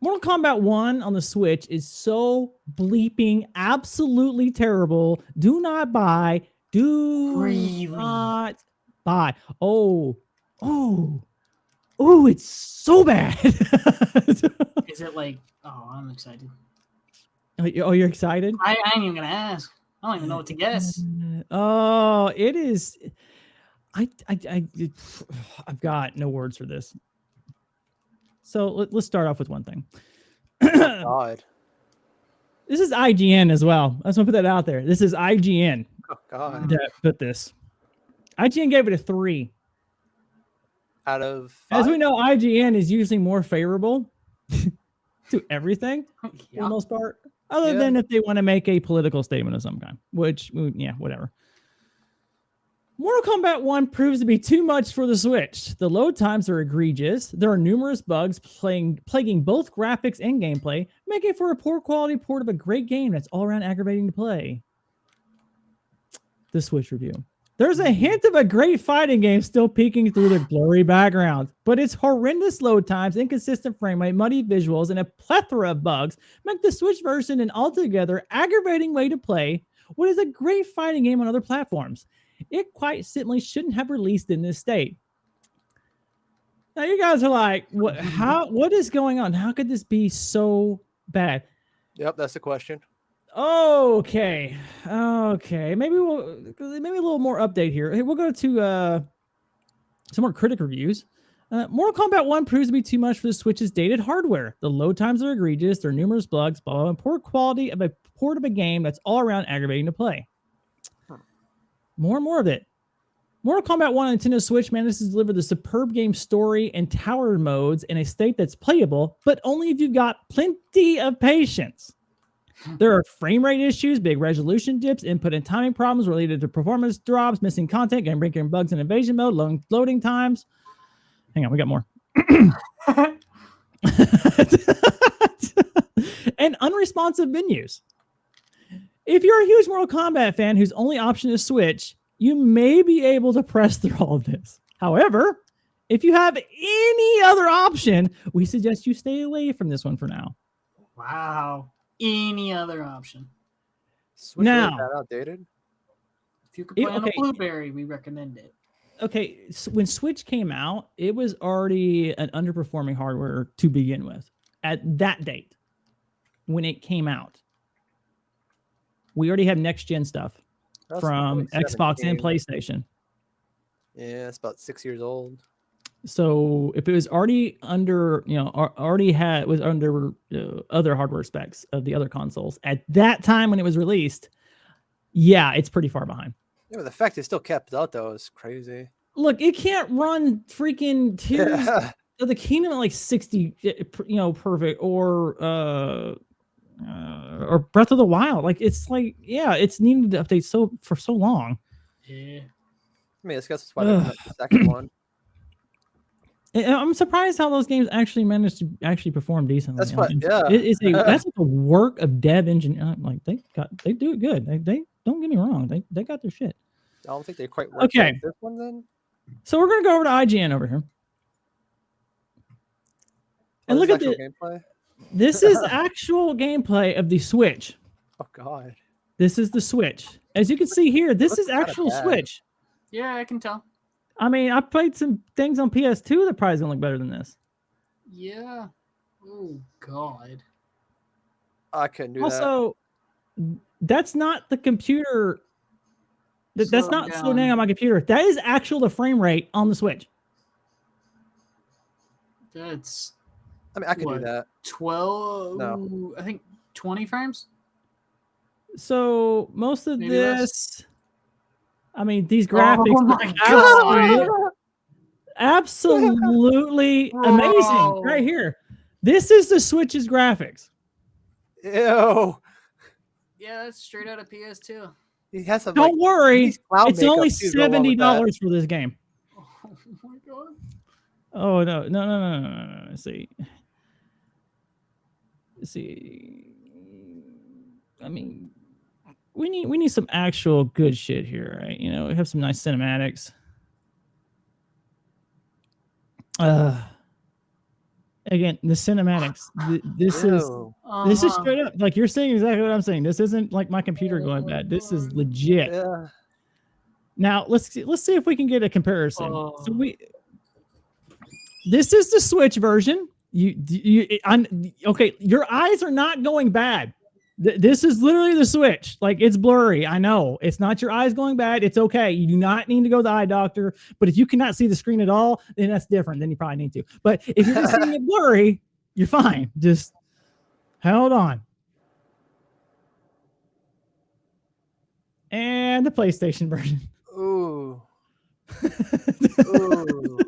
Mortal Kombat 1 on the Switch is so bleeping absolutely terrible. Do not buy. Do Really? not buy. Oh, it's so bad. Is it like? Oh, I'm excited. Oh, you're excited? I ain't even gonna ask. I don't even know what to guess. Oh, it is. I've got no words for this. So let's start off with one thing. Oh, God. This is IGN as well. I just want to put that out there. This is IGN. Oh, God. That put this. IGN gave it a 3. Out of 5? As we know, IGN is usually more favorable to everything for the most part, other than if they want to make a political statement of some kind, which, yeah, whatever. Mortal Kombat 1 proves to be too much for the Switch. The load times are egregious. There are numerous bugs plaguing both graphics and gameplay, making for a poor quality port of a great game that's all around aggravating to play. The Switch review. There's a hint of a great fighting game still peeking through the blurry background, but its horrendous load times, inconsistent frame rate, muddy visuals, and a plethora of bugs make the Switch version an altogether aggravating way to play what is a great fighting game on other platforms. It quite simply shouldn't have released in this state. Now you guys are like, what is going on? How could this be so bad? Yep, that's the question. Okay. Maybe a little more update here. Hey, we'll go to some more critic reviews. Mortal Kombat 1 proves to be too much for the Switch's dated hardware. The load times are egregious. There are numerous bugs, and poor quality of a port of a game that's all around aggravating to play. More and more of it. Mortal Kombat 1 on Nintendo Switch manages to deliver the superb game story and tower modes in a state that's playable, but only if you've got plenty of patience. There are frame rate issues, big resolution dips, input and timing problems related to performance drops, missing content, game breaking bugs in invasion mode, loading times. Hang on, we got more. And unresponsive menus. If you're a huge Mortal Kombat fan whose only option is Switch, you may be able to press through all of this. However, if you have any other option, we suggest you stay away from this one for now. Wow. Any other option? Switch now, really that outdated? If you could play on a Blueberry, we recommend it. Okay, so when Switch came out, it was already an underperforming hardware to begin with. At that date, when it came out, we already have next-gen stuff from Xbox and PlayStation. Yeah, it's about 6 years old. So if it was already under, was under other hardware specs of the other consoles at that time when it was released, yeah, it's pretty far behind. Yeah, but the fact it still kept out though is crazy. Look, it can't run freaking Tears of the Kingdom at like 60, perfect, or Breath of the Wild. Like it's like, yeah, it's needed to update for so long. Yeah. I mean, I guess that's why the second one. I'm surprised how those games actually managed to actually perform decently. That's what, that's like a work of dev engineering. Like they do it good. They don't get me wrong. They got their shit. I don't think they quite worked on this one then. So we're gonna go over to IGN over here. And look at the gameplay. This is actual gameplay of the Switch. Oh God. This is the Switch. As you can see here, this is actual Switch. Yeah, I can tell. I mean, I played some things on PS2 that probably gonna look better than this. Yeah. Oh God. I couldn't do that. Also, that's not the computer. That's not slowing down on my computer. That is actual the frame rate on the Switch. That's. I mean, I can do that. 12. No. I think 20 frames. So most of maybe this. Less. I mean, these graphics. Oh my God. Absolutely amazing. Right here. This is the Switch's graphics. Ew. Yeah, that's straight out of PS2. He has some. Don't worry. It's only $70 for this game. Oh my God. Oh no. Let's see. I mean, we need some actual good shit here, right? We have some nice cinematics. again, the cinematics. This Ew. is straight up. Like you're saying exactly what I'm saying. This isn't like my computer going bad. This is legit. Yeah. Now let's see if we can get a comparison. So this is the Switch version. Okay, your eyes are not going bad. This is literally the Switch. Like, it's blurry. I know it's not your eyes going bad. It's okay. You do not need to go to the eye doctor. But if you cannot see the screen at all, then that's different. Then you probably need to. But if you're just seeing it blurry, you're fine. Just hold on. And the PlayStation version. Ooh. Ooh.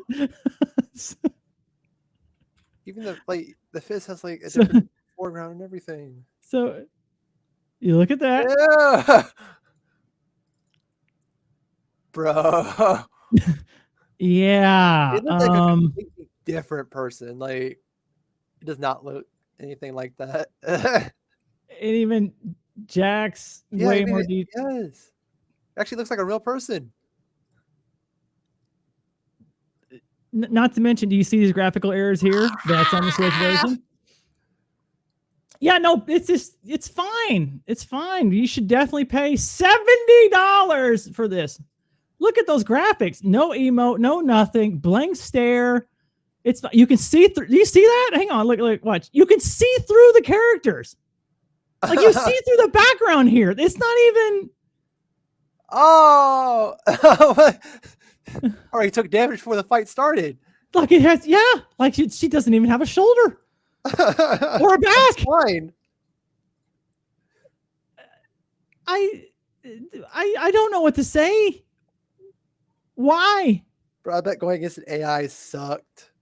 Even the fizz has like a different foreground and everything. So you look at that. Yeah. Bro. Yeah. It looks like a completely different person. Like, it does not look anything like that. And even Jack's way more detail. Yes. Actually looks like a real person. Not to mention, do you see these graphical errors here? That's on the Switch version. Yeah, no, it's fine. It's fine. You should definitely pay $70 for this. Look at those graphics. No emote, no nothing. Blank stare. You can see through. Do you see that? Hang on, look, watch. You can see through the characters. Like, you see through the background here. It's not even. Oh. All right, he took damage before the fight started. Like, it has, yeah. Like, she doesn't even have a shoulder. Or a back. It's fine. I don't know what to say. Why? Bro, I bet going against an AI sucked.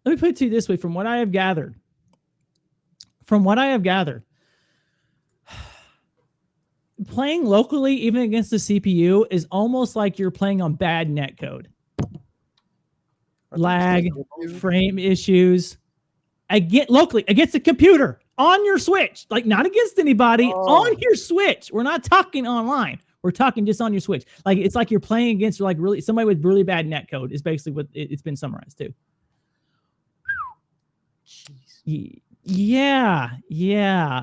Let me put it to you this way: from what I have gathered, playing locally, even against the CPU, is almost like you're playing on bad netcode. Lag, frame issues. Locally against a computer on your Switch, like not against anybody, on your Switch. We're not talking online. We're talking just on your Switch. Like, it's like you're playing against like really somebody with really bad netcode is basically what it's been summarized to. Jeez. Yeah.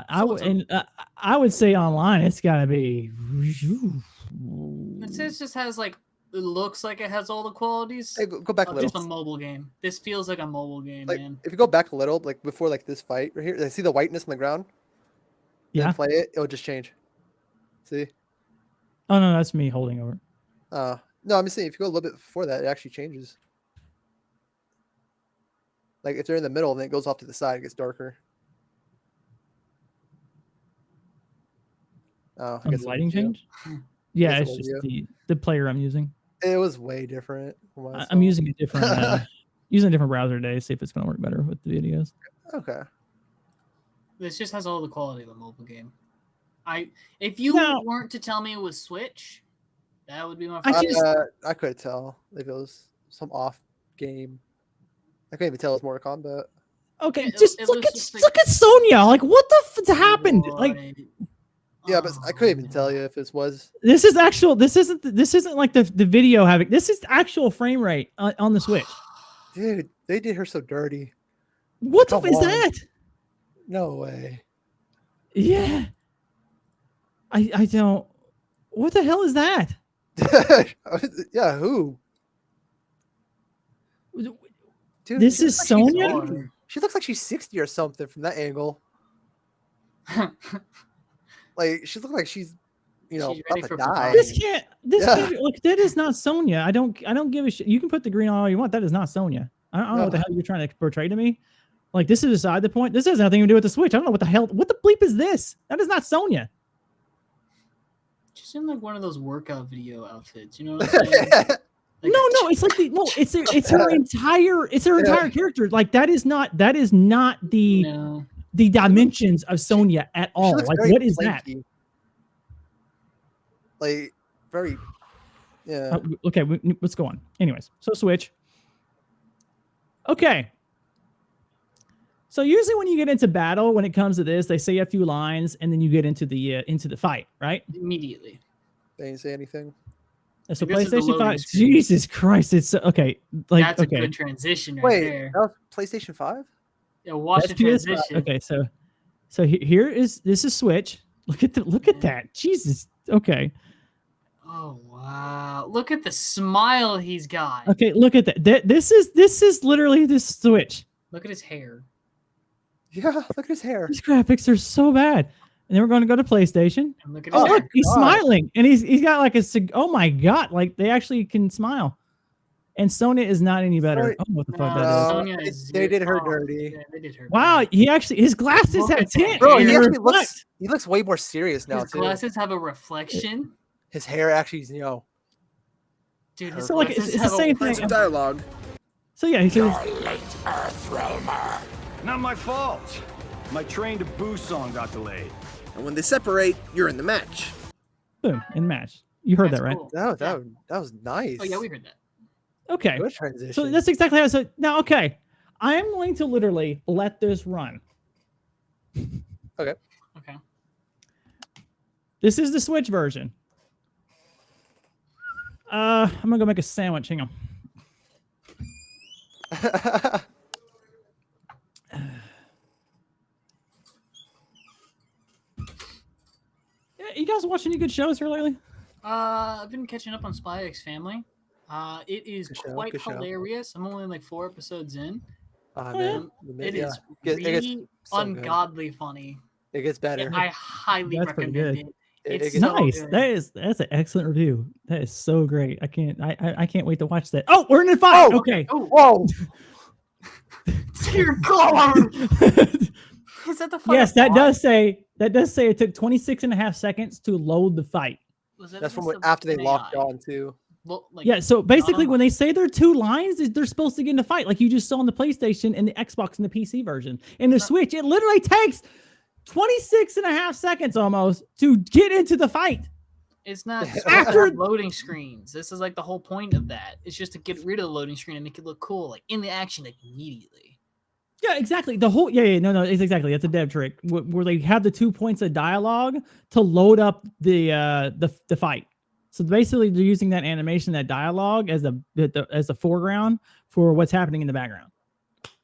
I would say online it's got to be. This just has like. It looks like it has all the qualities. Hey, go back a little. Just a mobile game. This feels like a mobile game, like, man. If you go back a little, like before, like this fight right here, I see the whiteness on the ground. Yeah. Play it, it'll just change. See? Oh no, that's me holding over. No, I'm just saying if you go a little bit before that, it actually changes. Like if they're in the middle, then it goes off to the side, it gets darker. Oh, I guess lighting change. Yeah, it's just the player I'm using. It was way different. I'm using a different using a different browser today to see if it's going to work better with the videos. Okay. This just has all the quality of a mobile game. If you weren't to tell me it was Switch, that would be my. I could tell if it was some off game. I couldn't even tell it was Mortal Kombat. Okay, just look at Sonya. Like, what the f happened? Like. Yeah, but I couldn't even tell you if this was. This is actual. This isn't like the video having. This is actual frame rate on the Switch. Dude, they did her so dirty. What the is that? No way. Yeah. I don't. What the hell is that? Yeah, who? Dude, this is Sonya. She looks like she's 60 or something from that angle. Like, she looks like she's about to die. This can't. Look, that is not Sonya. I don't give a shit. You can put the green on all you want. That is not Sonya. I don't know what the hell you're trying to portray to me. Like, this is beside the point. This has nothing to do with the Switch. I don't know what the hell. What the bleep is this? That is not Sonya. She's in like one of those workout video outfits. You know what I'm saying? Like, no. It's like it's her entire character. Like, that is not the dimensions of Sonya at all. Like, what is that? Like, very, yeah. Okay, let's go on. Anyways, so Switch. Okay. So usually when you get into battle, when it comes to this, they say a few lines and then you get into the fight, right? Immediately. They didn't say anything. So PlayStation 5. Jesus Christ, it's okay. Like, that's a good transition right there. That was PlayStation 5? Yeah, watch the FPS. transition. Okay, so here is Switch. Look at that. Jesus. Okay. Oh wow! Look at the smile he's got. Okay, look at that. This is literally this Switch. Look at his hair. Yeah, look at his hair. These graphics are so bad. And then we're going to go to PlayStation. And look at his Oh, hair. look, he's smiling, and he's got like oh my god, like they actually can smile. And Sonya is not any better. Sorry. Oh, what the fuck No, that is? Sonya They did her dirty. Yeah, they did her Wow, dirty. he actually his glasses Look have at that. tint. Bro, and he they actually reflect. looks way more serious now His too. glasses have a reflection. His hair actually, Dude, his So like glasses it's the have a same That's thing. dialogue. So yeah, he's late, Earthroamer. Not my fault. My train to Boo song got delayed. And when they separate, you're in the match. boom in match. You heard That's that, right? cool. that was nice. Oh yeah, we heard that. Okay. Good transition. So that's exactly how I said. Now, okay, I am going to literally let this run. Okay. This is the Switch version. I'm gonna go make a sandwich. Hang on. Yeah, you guys watch any good shows here lately? I've been catching up on Spy X Family. It is Good show, quite good show. hilarious. I'm only like 4 episodes in. Man, It is It gets really so good. ungodly funny. It gets better. I highly That's pretty recommend good. it. It It's gets- so Nice. good. That's an excellent review. That is so great. I can't wait to watch that. Oh, we're in a fight. Oh, okay. Oh, Whoa! dear God! Is that the final Yes, that boss? does say it took 26 and a half seconds to load the fight. Was that That's from against after they an locked AI? on too. Well, like, Yeah, so basically on- when they say they're 2 lines, they're supposed to get in a fight like you just saw on the PlayStation and the Xbox and the PC version. In the Switch, it literally takes 26 and a half seconds almost to get into the fight. It's not After- loading screens. This is like the whole point of that. It's just to get rid of the loading screen and make it look cool, like in the action, like immediately. Yeah, exactly. The whole no, it's exactly. It's a dev trick where they have the 2 points of dialogue to load up the fight. So basically, they're using that animation, that dialogue as the foreground for what's happening in the background.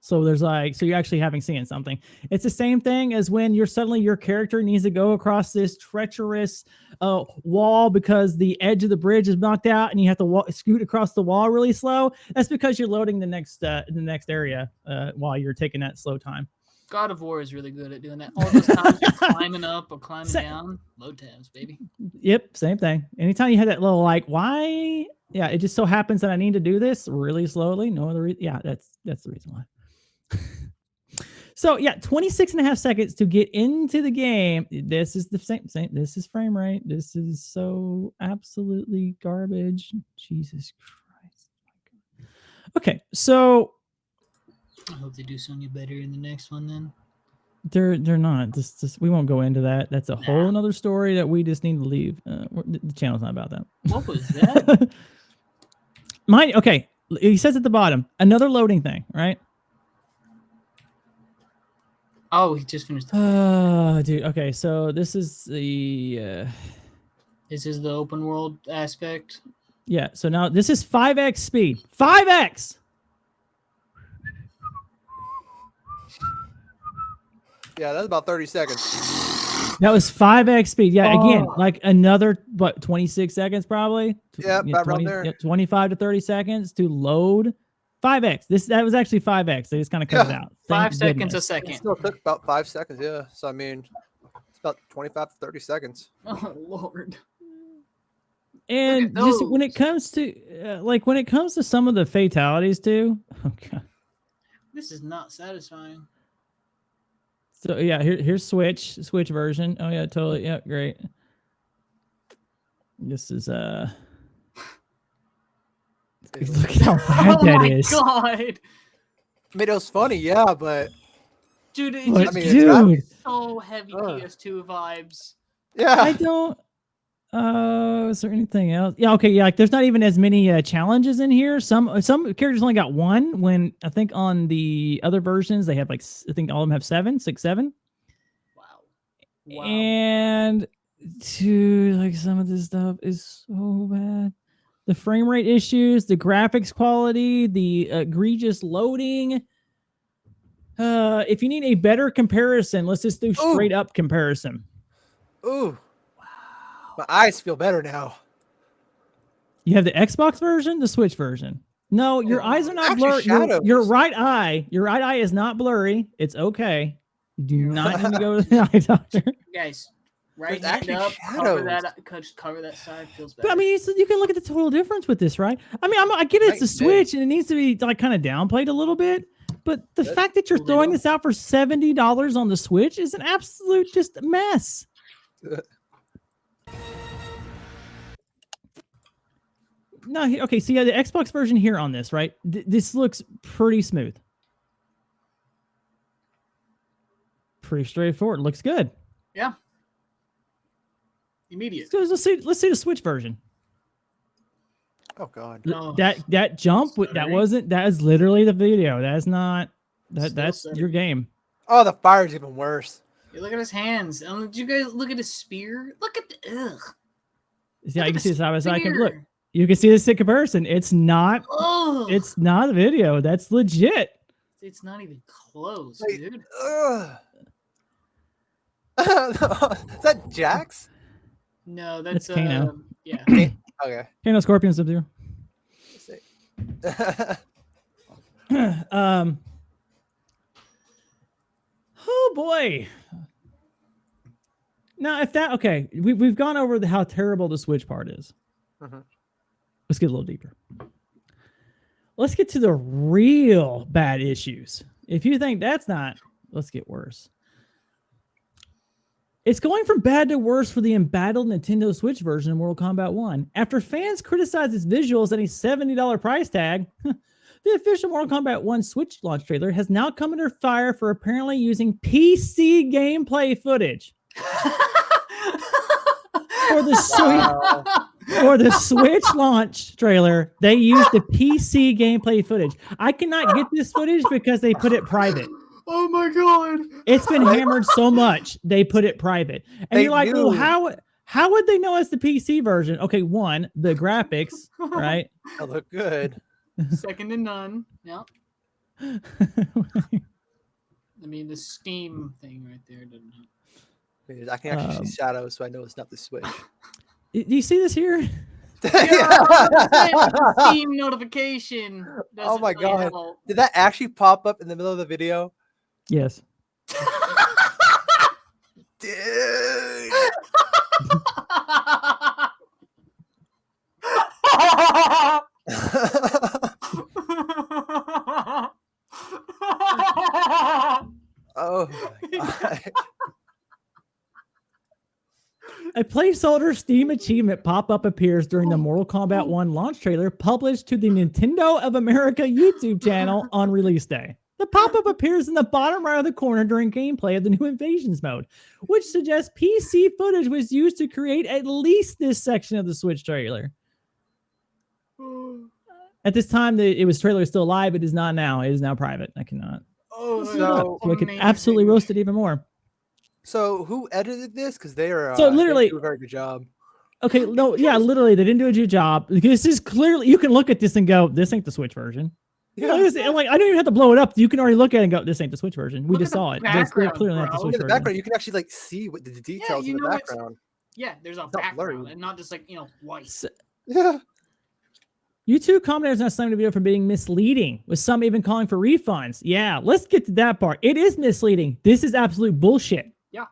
So there's so you're actually seeing something. It's the same thing as when your character needs to go across this treacherous wall because the edge of the bridge is knocked out and you have to scoot across the wall really slow. That's because you're loading the next area while you're taking that slow time. God of War is really good at doing that. All those times you're climbing up or climbing down, load times, baby. Yep, same thing. Anytime you have that little why? Yeah, it just so happens that I need to do this really slowly. No other reason. Yeah, that's the reason why. So yeah, 26 and a half seconds to get into the game. This is the same. This is frame rate. This is so absolutely garbage. Jesus Christ. Okay, so I hope they do Sonya better in the next one then. they're not. This we won't go into that. That's a whole nother story that we just need to leave. The channel's not about that. What was that? Okay, he says at the bottom, another loading thing, right? Oh, he just finished. Dude. Okay, so this is the This is the open world aspect. yeah. So now this is 5x speed. 5x. Yeah, that's about 30 seconds. That was 5x speed. Yeah, again, Oh. like another 26 seconds probably. Yeah, about around there. 25 to 30 seconds to load 5x. That was actually 5x. They just kind of cut it out. 5 Thank seconds a goodness. It second. still took about 5 seconds. Yeah, so I mean, it's about 25 to 30 seconds. Oh Lord. And Look at just when it comes to some of the fatalities too. Oh god. This is not satisfying. So yeah, here's Switch version. Oh yeah, totally. Yeah, great. This is look at how bad Oh that my is. God. I mean, it was funny, yeah, but Dude, it's But just I mean, it's not- dude, so heavy Ugh. PS2 vibes. yeah. I don't. Is there anything else? Yeah, okay, yeah. Like, there's not even as many challenges in here. Some characters only got 1. When I think on the other versions they have I think all of them have 6, 7. Wow. Wow. And dude, like some of this stuff is so bad. The frame rate issues, the graphics quality, the egregious loading. If you need a better comparison, let's just do straight up comparison. Ooh. My eyes feel better now. You have the Xbox version, the Switch version. No, your eyes are not blurry. Your right eye is not blurry. It's okay. You do not need to go to the eye doctor. Guys, right hand up, cover that side, feels better. But I mean, you can look at the total difference with this, right? I mean, I get it's a Switch and it needs to be like kind of downplayed a little bit, but the fact that you're throwing this out for $70 on the Switch is an absolute just mess. No, okay, so you have the Xbox version here on this, right? This looks pretty smooth. Pretty straightforward. Looks good. Yeah. Immediate. So let's see the Switch version. Oh God. That jump that is literally the video. That's not that's your game. Oh, the fire's even worse. You look at his hands. Did you guys look at his spear? Look at the Yeah, you can see this side by side. Look. You can see this in comparison. It's not it's not a video. That's legit. It's not even close, dude. Is that Jax? No, that's Kano. Yeah. Okay. Kano, Scorpion, Sub-Zero. Oh boy. Now, if that we've gone over how terrible the Switch part is. Let's get a little deeper. Let's get to the real bad issues. If you think that's not, let's get worse. It's going from bad to worse for the embattled Nintendo Switch version of Mortal Kombat 1. After fans criticized its visuals and a $70 price tag, the official Mortal Kombat 1 Switch launch trailer has now come under fire for apparently using PC gameplay footage. For the Switch launch trailer, they used the PC gameplay footage. I cannot get this footage because they put it private. Oh my God. It's been hammered so much, they put it private. And you're like, well, how would they know it's the PC version? Okay, one, the graphics, right? That look good. Second to none. Yep. I mean, the Steam thing right there doesn't help. I can actually see shadows, so I know it's not the Switch. Do you see this here? Steam notification. Oh my God. Did that actually pop up in the middle of the video? Yes. Dude. Oh my God. A placeholder Steam achievement pop-up appears during the Mortal Kombat 1 launch trailer published to the Nintendo of America YouTube channel on release day. The pop-up appears in the bottom right of the corner during gameplay of the new Invasions mode, which suggests PC footage was used to create at least this section of the Switch trailer. At this time, it trailer is still live. It is not now. It is now private. I cannot. Oh, so I can absolutely roast it even more. So who edited this? Because they are literally they do a very good job. Okay, no, yeah, literally, they didn't do a good job. This is clearly, you can look at this and go, this ain't the Switch version. Yeah. Like, I don't even have to blow it up. You can already look at it and go, this ain't the Switch version. We just saw it. It's clearly not the Switch version. In the background, you can actually like see what the details in the background. Yeah, there's a background and not just like, white. Yeah. YouTube commentators now slammed the video for being misleading, with some even calling for refunds. Yeah, let's get to that part. It is misleading. This is absolute bullshit. Yeah.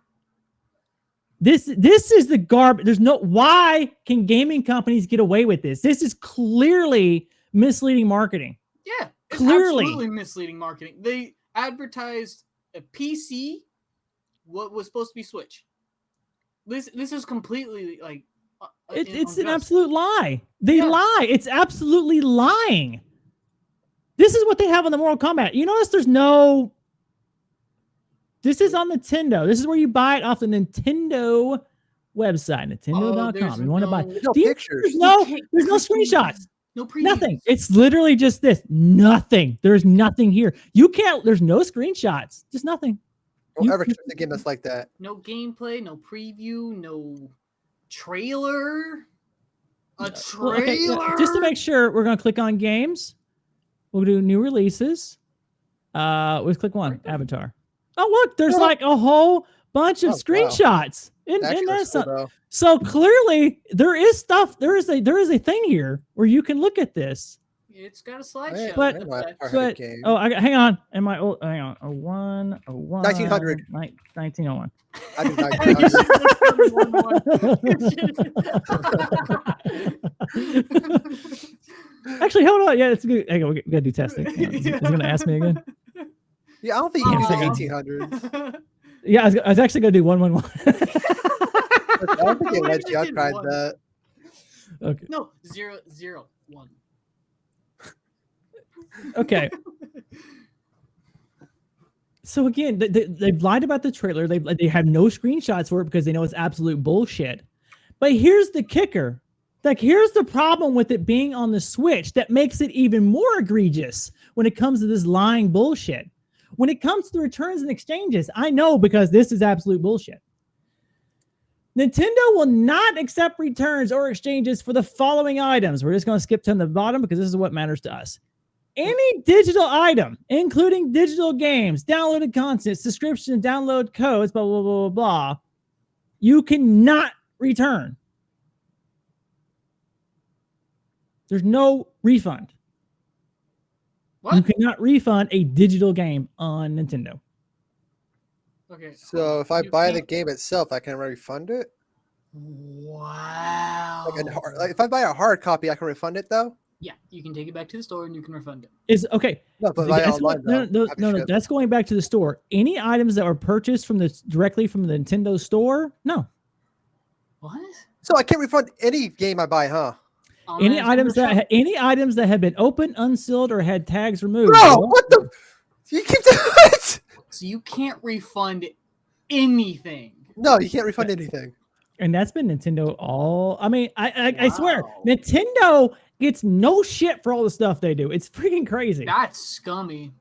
This is the garbage. Why can gaming companies get away with this? This is clearly misleading marketing. Yeah, it's clearly absolutely misleading marketing. They advertised a PC, what was supposed to be Switch. This is completely like it's an absolute lie. They lie. It's absolutely lying. This is what they have on the Mortal Kombat. You notice there's no. This is on Nintendo. This is where you buy it off the Nintendo website, Nintendo.com. You want to buy no pictures. There's no screenshots. No previews. Nothing. It's literally just this. Nothing. There's nothing here. You can't. There's no screenshots. Just nothing. Don't ever try to game us like that. No gameplay. No preview. No trailer. A trailer. Okay, just to make sure, we're gonna click on games. We'll do new releases. Let's click one. Right there. Avatar. Oh, look, there's like a whole bunch of Oh, wow. screenshots. That actually In that looks cool, though. so clearly there is stuff. There is a thing here where you can look at this. It's got a slideshow. But- that's But- that. But game. hang on. Am I old? Hang on. 1900. 1901. I did not Hey, you get should've said 1-1. Actually, hold on. Yeah, it's good. Hang on, we gotta do testing. He's gonna ask me again. Yeah, I don't think you can do Yeah. the 1800s. Yeah, I was actually gonna do 1-1-1. I don't think it lets you. I Did tried one. that. Okay. No, 0-0-1. Okay. So again, they've lied about the trailer. They have no screenshots for it because they know it's absolute bullshit. But here's the kicker. Like, here's the problem with it being on the Switch that makes it even more egregious when it comes to this lying bullshit. When it comes to returns and exchanges, I know because this is absolute bullshit. Nintendo will not accept returns or exchanges for the following items. We're just going to skip to the bottom because this is what matters to us. Any digital item, including digital games, downloaded content, subscription, download codes, blah, blah, blah, blah, blah, you cannot return. There's no refund. What? You cannot refund a digital game on Nintendo. Okay. So if I You buy the can't- game itself, I can refund it. Wow. Like if I buy a hard copy, I can refund it though. Yeah, you can take it back to the store and you can refund it. Is okay. No, but buy it That's online. no, though. Have it no, shipped. that's going back to the store. Any items that were purchased from directly from the Nintendo store, no. What? So I can't refund any game I buy, huh? On the Any Nintendo items shop? any items that have been opened, unsealed, or had tags removed. Bro, bro. what the? You keep doing it? So you can't refund anything. No, you can't refund anything. And that's been Nintendo all. I mean, I swear, Wow. Nintendo gets no shit for all the stuff they do. It's freaking crazy. That's scummy.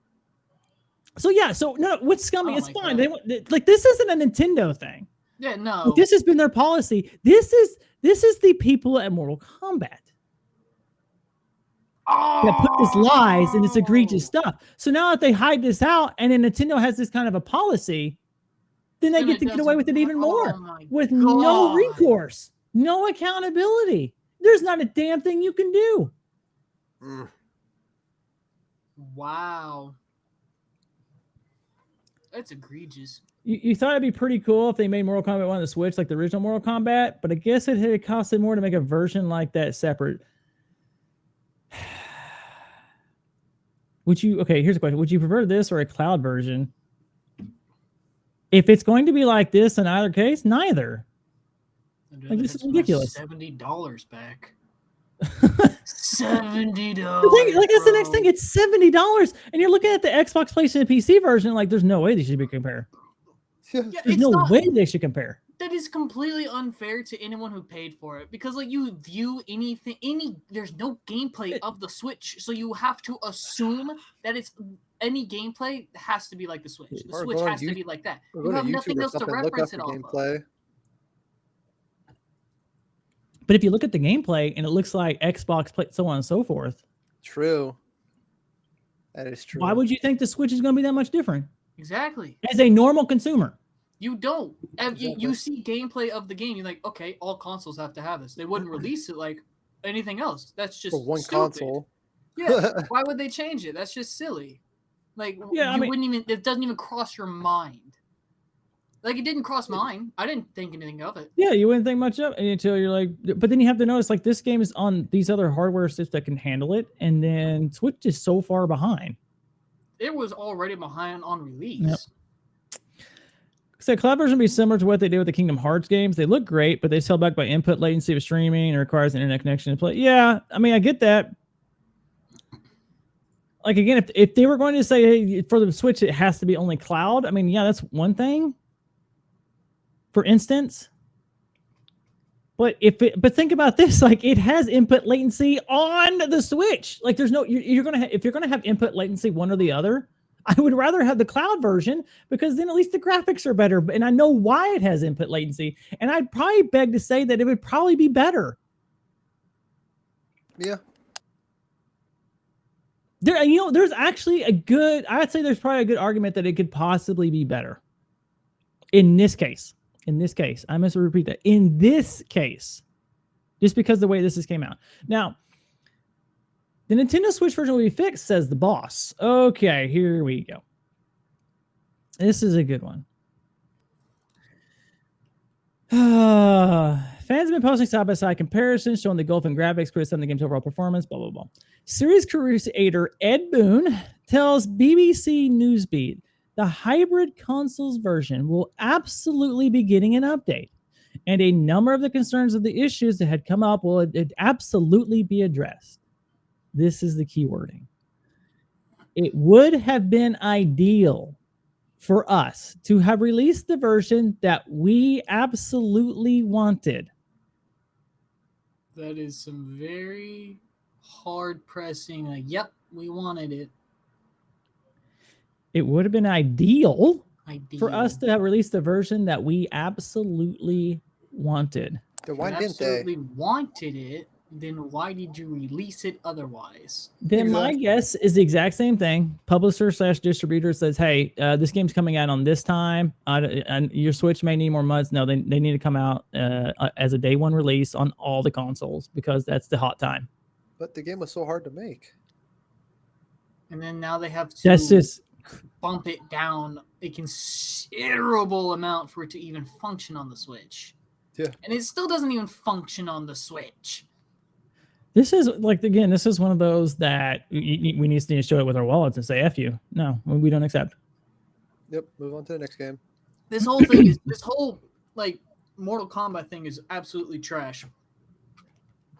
So yeah, so no, what's scummy? Oh It's my fine. God. Like this isn't a Nintendo thing. Yeah, no. Like, this has been their policy. This is the people at Mortal Kombat that put this lies and this egregious stuff. So now that they hide this out, and then Nintendo has this kind of a policy, then they Then get it to get away with it doesn't- even more Oh my with no God. recourse, no accountability. There's not a damn thing you can do. Mm. Wow. That's egregious. You thought it'd be pretty cool if they made Mortal Kombat 1 on the Switch, like the original Mortal Kombat, but I guess it had costed more to make a version like that separate. Okay, here's a question. Would you prefer this or a cloud version? If it's going to be like this in either case, neither. Like, this is ridiculous. $70 back. The $70. thing, like that's the next thing. It's $70, and you're looking at the Xbox, PlayStation, PC version. Like, there's no way they should be compared. Yeah, There's it's no not, way they should compare. that is completely unfair to anyone who paid for it because like you view anything there's no gameplay of the Switch, so you have to assume that it's any gameplay has to be like the Switch. The Or Switch go on has to You- be like that. Or You go have to nothing YouTube or else to something, look up reference the it off of. gameplay. But if you look at the gameplay and it looks like Xbox, so on and so forth, True. That is true. why would you think the Switch is going to be that much different Exactly. as a normal consumer? You don't. And you Exactly. see gameplay of the game, you're like, okay, all consoles have to have this. They wouldn't release it like anything else. That's just For one stupid. console? Yeah. Why would they change it? That's just silly. Like Yeah, I you mean- wouldn't even it doesn't even cross your mind. Like it didn't cross mine. I didn't think anything of it. Yeah, you wouldn't think much of it until you're like, but then you have to notice like this game is on these other hardware systems that can handle it, and then Switch is so far behind. It was already behind on release. Yep. So cloud version will be similar to what they did with the Kingdom Hearts games. They look great, but they held back by input latency of streaming and requires an internet connection to play. Yeah, I mean, I get that. Like again, if they were going to say, hey, for the Switch it has to be only cloud, I mean, yeah, that's one thing. For instance, but but think about this, like it has input latency on the Switch. Like there's no you're gonna if you're gonna have input latency one or the other, I would rather have the cloud version because then at least the graphics are better. And I know why it has input latency, and I'd probably beg to say that it would probably be better. Yeah. There's actually I'd say there's probably a good argument that it could possibly be better. In this case, I must repeat that. In this case, just because the way this came out. Now, the Nintendo Switch version will be fixed, says the boss. Okay, here we go. This is a good one. Fans have been posting side-by-side comparisons showing the gulf in graphics, criticizing the game's overall performance, blah, blah, blah. Series creator Ed Boon tells BBC Newsbeat the hybrid consoles version will absolutely be getting an update, and a number of the concerns of the issues that had come up will absolutely be addressed. This is the key wording. It would have been ideal for us to have released the version that we absolutely wanted. That is some very hard pressing. Yep, we wanted it. It would have been ideal for us to have released the version that we absolutely wanted. Then why didn't absolutely wanted it. Then why did you release it otherwise? Then my guess is the exact same thing. Publisher / distributor says, hey, this game's coming out on this time. And your Switch may need more months. No, they need to come out as a day one release on all the consoles because that's the hot time. But the game was so hard to make. And then now they have to that's just bump it down a considerable amount for it to even function on the Switch. Yeah. And it still doesn't even function on the Switch. This is this is one of those that we need to show it with our wallets and say, F you. No, we don't accept. Yep. Move on to the next game. This whole thing is, like Mortal Kombat thing is absolutely trash.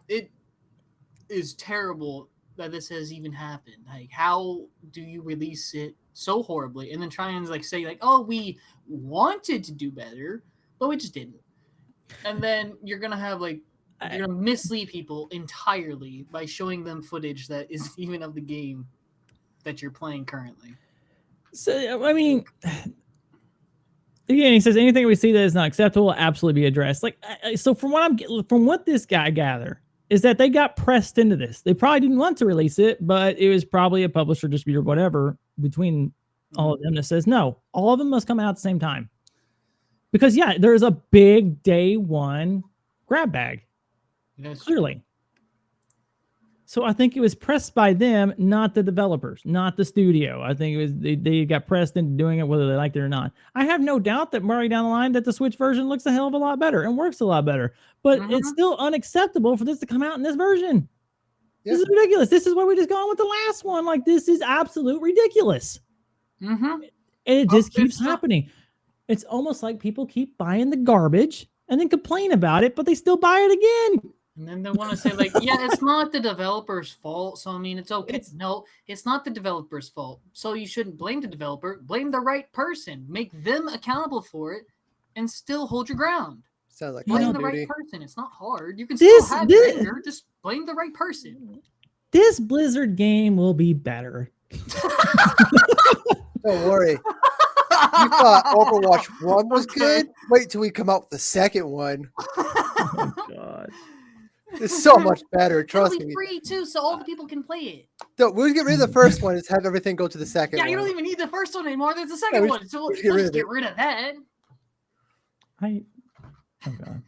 It is terrible that this has even happened. Like, how do you release it so horribly and then try and say oh, we wanted to do better, but we just didn't. And then you're going to have you're going to mislead people entirely by showing them footage that isn't even of the game that you're playing currently. So, I mean, again, he says anything we see that is not acceptable will absolutely be addressed. So from what this guy gather is that they got pressed into this. They probably didn't want to release it, but it was probably a publisher, distributor, whatever, between all of them that says, no, all of them must come out at the same time. Because, yeah, there's a big day one grab bag. Yes. Clearly. So I think it was pressed by them, not the developers, not the studio. I think it was they got pressed into doing it whether they liked it or not. I have no doubt that Murray down the line that the Switch version looks a hell of a lot better and works a lot better. But it's still unacceptable for this to come out in this version. Yeah. This is ridiculous. This is why we just gone with the last one. This is absolute ridiculous. And it just keeps happening. It's almost like people keep buying the garbage and then complain about it, but they still buy it again. And then they want to say yeah, it's not the developer's fault. So, I mean, it's okay. No, it's not the developer's fault. So you shouldn't blame the developer. Blame the right person. Make them accountable for it and still hold your ground. Sounds like blame the right person. It's not hard. You can still have anger. Just blame the right person. This Blizzard game will be better. Don't worry. You thought Overwatch 1 was good? Wait till we come out with the second one. Oh my god. It's so much better. Trust me. It'll be free too, so all the people can play it. So we'll get rid of the first one. Just have everything go to the second one. Yeah, you don't even need the first one anymore. There's the second one. So we'll just get rid of that. Oh god.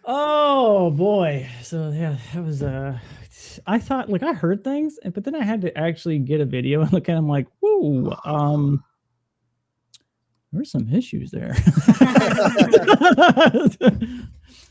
Oh boy. So yeah, that was I thought I heard things, but then I had to actually get a video and look at them whoa, there's some issues there.